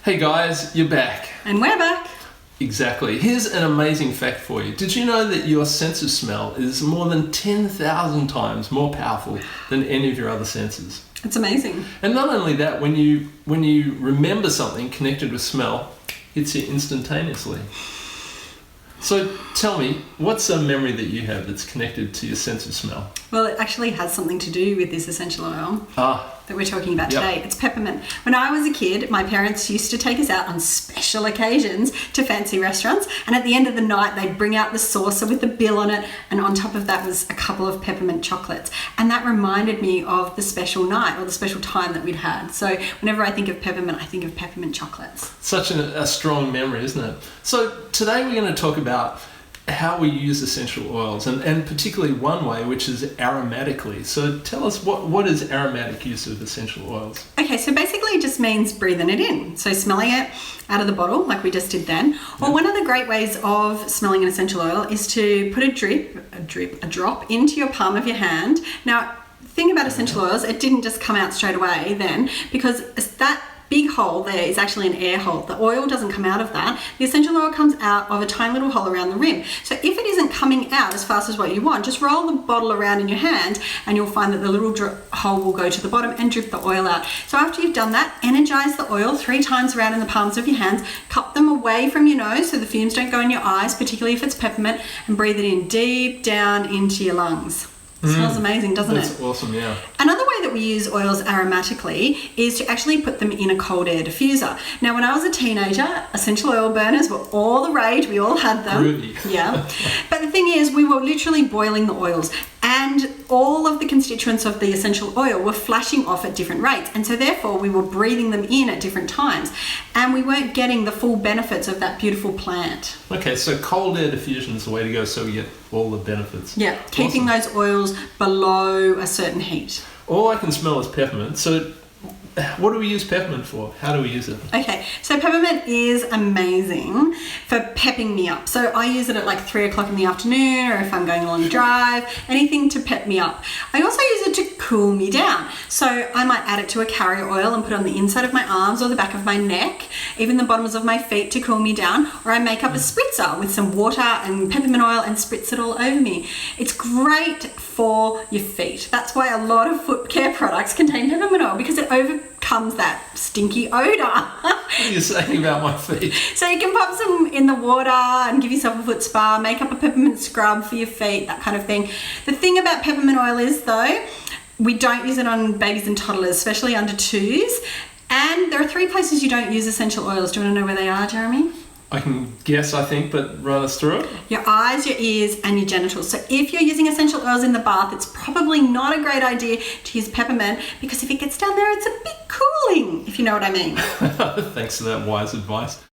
Hey guys, you're back. And we're back. Exactly. Here's an amazing fact for you. Did you know that your sense of smell is more than 10,000 times more powerful than any of your other senses? It's amazing. And not only that, when you remember something connected with smell, it's you instantaneously. So tell me, what's a memory that you have that's connected to your sense of smell? Well, it actually has something to do with this essential oil that we're talking about Yep. today. It's peppermint. When I was a kid, my parents used to take us out on special occasions to fancy restaurants, and at the end of the night, they'd bring out the saucer with the bill on it, and on top of that was a couple of peppermint chocolates. And that reminded me of the special night or the special time that we'd had. So whenever I think of peppermint, I think of peppermint chocolates. Such a strong memory, isn't it? So today we're going to talk about how we use essential oils, and particularly one way, which is aromatically. So tell us, what is aromatic use of essential oils? Okay, so basically it just means breathing it in. So smelling it out of the bottle like we just did then. Or one of the great ways of smelling an essential oil is to put a drop into your palm of your hand. Now, the thing about essential oils, it didn't just come out straight away then, because that big hole there is actually an air hole. The oil doesn't come out of that. The essential oil comes out of a tiny little hole around the rim. So if it isn't coming out as fast as what you want, just roll the bottle around in your hand and you'll find that the little hole will go to the bottom and drip the oil out. So after you've done that, energize the oil 3 times around in the palms of your hands, cup them away from your nose so the fumes don't go in your eyes, particularly if it's peppermint, and breathe it in deep down into your lungs. It smells amazing, doesn't it? That's awesome, yeah. Another way that we use oils aromatically is to actually put them in a cold air diffuser. Now, when I was a teenager, essential oil burners were all the rage. We all had them. Groovy. Yeah. But the thing is, we were literally boiling the oils, and all of the constituents of the essential oil were flashing off at different rates. And so therefore we were breathing them in at different times, and we weren't getting the full benefits of that beautiful plant. Okay, so cold air diffusion is the way to go, so we get all the benefits. Yeah, keeping those oils below a certain heat. All I can smell is peppermint. So what do we use peppermint for? How do we use it? Okay, so peppermint is amazing for pepping me up. So I use it at like 3 o'clock in the afternoon, or if I'm going along a drive, anything to pep me up. I also use it to cool me down. So I might add it to a carrier oil and put it on the inside of my arms or the back of my neck, even the bottoms of my feet to cool me down. Or I make up a spritzer with some water and peppermint oil and spritz it all over me. It's great for your feet. That's why a lot of foot care products contain peppermint oil, because it overcomes that stinky odor. What are you saying about my feet? So you can pop some in the water and give yourself a foot spa, make up a peppermint scrub for your feet, that kind of thing. The thing about peppermint oil is, though, we don't use it on babies and toddlers, especially under 2s. And there are 3 places you don't use essential oils. Do you want to know where they are, Jeremy? I can guess, I think, but run us through it. Your eyes, your ears, and your genitals. So if you're using essential oils in the bath, it's probably not a great idea to use peppermint, because if it gets down there, it's a bit cooling, if you know what I mean. Thanks for that wise advice.